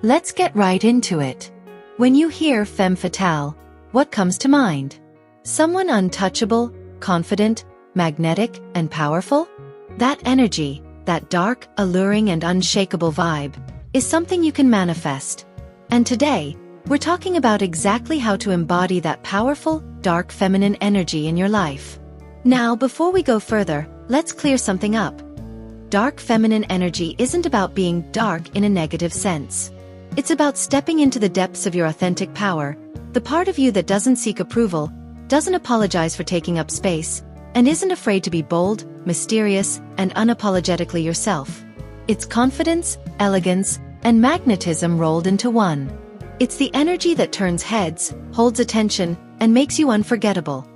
Let's get right into it. When you hear femme fatale, what comes to mind? Someone untouchable, confident, magnetic, and powerful? That energy, that dark, alluring and unshakable vibe, is something you can manifest. And today, we're talking about exactly how to embody that powerful, dark feminine energy in your life. Now, before we go further, let's clear something up. Dark feminine energy isn't about being dark in a negative sense. It's about stepping into the depths of your authentic power, the part of you that doesn't seek approval, doesn't apologize for taking up space, and isn't afraid to be bold, mysterious, and unapologetically yourself. It's confidence, elegance, and magnetism rolled into one. It's the energy that turns heads, holds attention, and makes you unforgettable.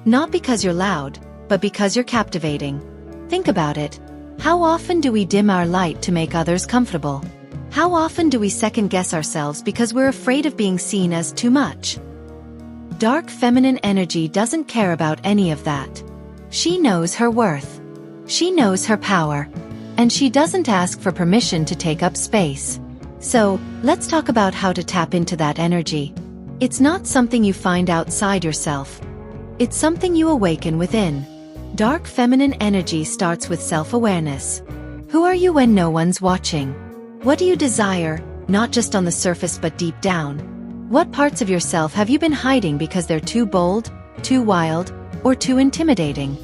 Not because you're loud, but because you're captivating. Think about it. How often do we dim our light to make others comfortable? How often do we second-guess ourselves because we're afraid of being seen as too much? Dark feminine energy doesn't care about any of that. She knows her worth. She knows her power. And she doesn't ask for permission to take up space. So, let's talk about how to tap into that energy. It's not something you find outside yourself. It's something you awaken within. Dark feminine energy starts with self-awareness. Who are you when no one's watching? What do you desire, not just on the surface but deep down? What parts of yourself have you been hiding because they're too bold, too wild, or too intimidating?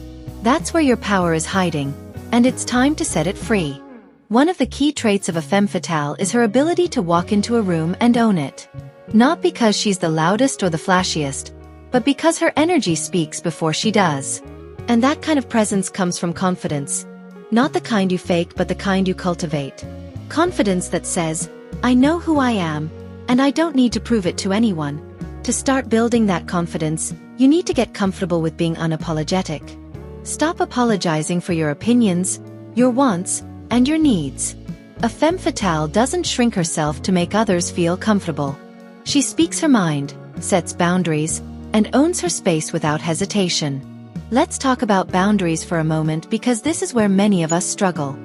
That's where your power is hiding, and it's time to set it free. One of the key traits of a femme fatale is her ability to walk into a room and own it. Not because she's the loudest or the flashiest, but because her energy speaks before she does. And that kind of presence comes from confidence. Not the kind you fake but the kind you cultivate. Confidence that says, I know who I am, and I don't need to prove it to anyone. To start building that confidence, you need to get comfortable with being unapologetic. Stop apologizing for your opinions, your wants, and your needs. A femme fatale doesn't shrink herself to make others feel comfortable. She speaks her mind, sets boundaries, and owns her space without hesitation. Let's talk about boundaries for a moment because this is where many of us struggle.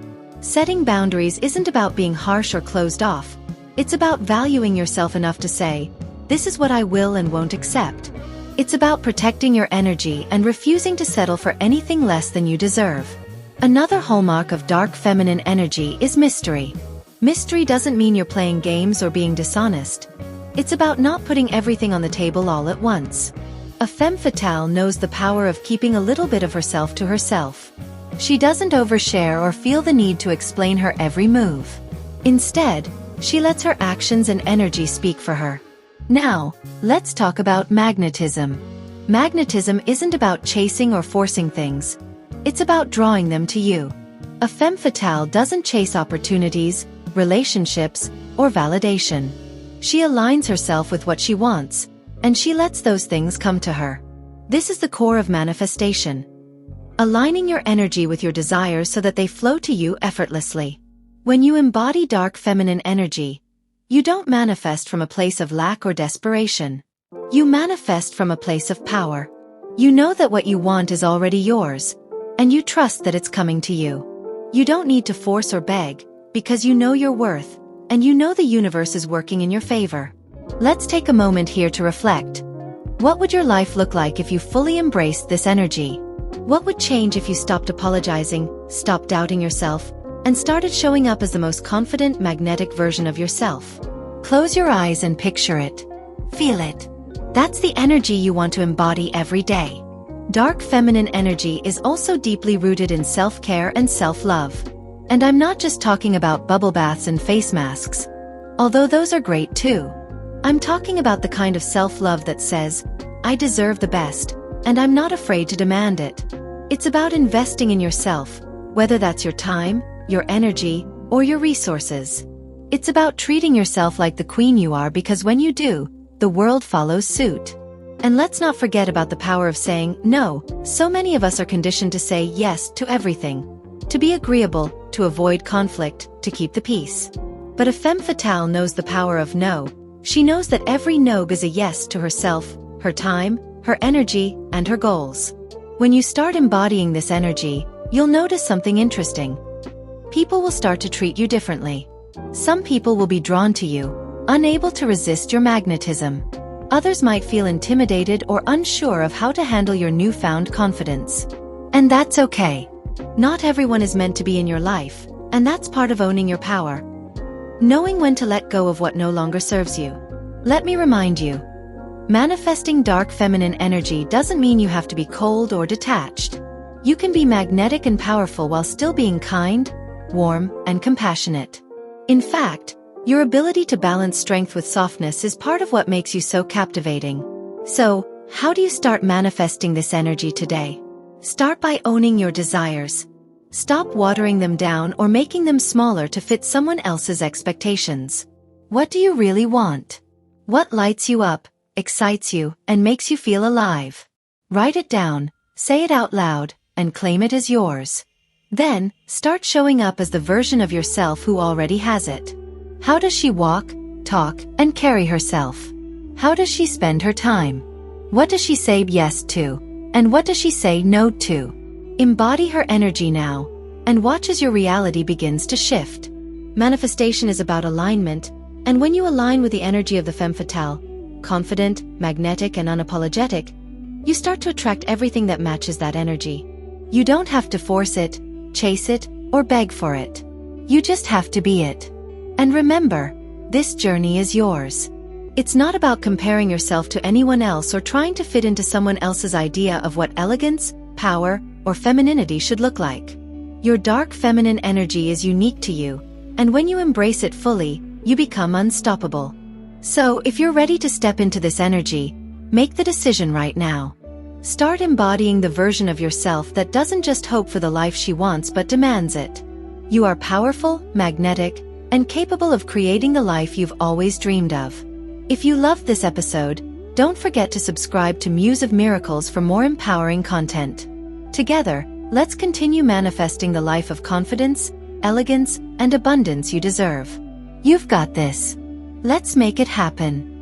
Setting boundaries isn't about being harsh or closed off. It's about valuing yourself enough to say, this is what I will and won't accept. It's about protecting your energy and refusing to settle for anything less than you deserve. Another hallmark of dark feminine energy is mystery. Mystery doesn't mean you're playing games or being dishonest. It's about not putting everything on the table all at once. A femme fatale knows the power of keeping a little bit of herself to herself. She doesn't overshare or feel the need to explain her every move. Instead, she lets her actions and energy speak for her. Now, let's talk about magnetism. Magnetism isn't about chasing or forcing things. It's about drawing them to you. A femme fatale doesn't chase opportunities, relationships, or validation. She aligns herself with what she wants, and she lets those things come to her. This is the core of manifestation. Aligning your energy with your desires so that they flow to you effortlessly. When you embody dark feminine energy, you don't manifest from a place of lack or desperation. You manifest from a place of power. You know that what you want is already yours, and you trust that it's coming to you. You don't need to force or beg, because you know your worth, and you know the universe is working in your favor. Let's take a moment here to reflect. What would your life look like if you fully embraced this energy? What would change if you stopped apologizing, stopped doubting yourself, and started showing up as the most confident, magnetic version of yourself? Close your eyes and picture it. Feel it. That's the energy you want to embody every day. Dark feminine energy is also deeply rooted in self-care and self-love. And I'm not just talking about bubble baths and face masks, although those are great too. I'm talking about the kind of self-love that says, I deserve the best, and I'm not afraid to demand it. It's about investing in yourself, whether that's your time, your energy, or your resources. It's about treating yourself like the queen you are, because when you do, the world follows suit. And let's not forget about the power of saying no. So many of us are conditioned to say yes to everything. To be agreeable, to avoid conflict, to keep the peace. But a femme fatale knows the power of no. She knows that every no is a yes to herself, her time, her energy, and her goals. When you start embodying this energy, you'll notice something interesting. People will start to treat you differently. Some people will be drawn to you, unable to resist your magnetism. Others might feel intimidated or unsure of how to handle your newfound confidence. And that's okay. Not everyone is meant to be in your life, and that's part of owning your power. Knowing when to let go of what no longer serves you. Let me remind you, manifesting dark feminine energy doesn't mean you have to be cold or detached. You can be magnetic and powerful while still being kind, warm, and compassionate. In fact, your ability to balance strength with softness is part of what makes you so captivating. So, how do you start manifesting this energy today? Start by owning your desires. Stop watering them down or making them smaller to fit someone else's expectations. What do you really want? What lights you up, excites you, and makes you feel alive? Write it down, say it out loud, and claim it as yours. Then, start showing up as the version of yourself who already has it. How does she walk, talk, and carry herself? How does she spend her time? What does she say yes to? And what does she say no to? Embody her energy now, and watch as your reality begins to shift. Manifestation is about alignment, and when you align with the energy of the femme fatale, confident, magnetic, and unapologetic, you start to attract everything that matches that energy. You don't have to force it, chase it, or beg for it. You just have to be it. And remember, this journey is yours. It's not about comparing yourself to anyone else or trying to fit into someone else's idea of what elegance, power, or femininity should look like. Your dark feminine energy is unique to you, and when you embrace it fully, you become unstoppable. So, if you're ready to step into this energy, make the decision right now. Start embodying the version of yourself that doesn't just hope for the life she wants but demands it. You are powerful, magnetic, and capable of creating the life you've always dreamed of. If you loved this episode, don't forget to subscribe to Muse of Miracles for more empowering content. Together, let's continue manifesting the life of confidence, elegance, and abundance you deserve. You've got this. Let's make it happen.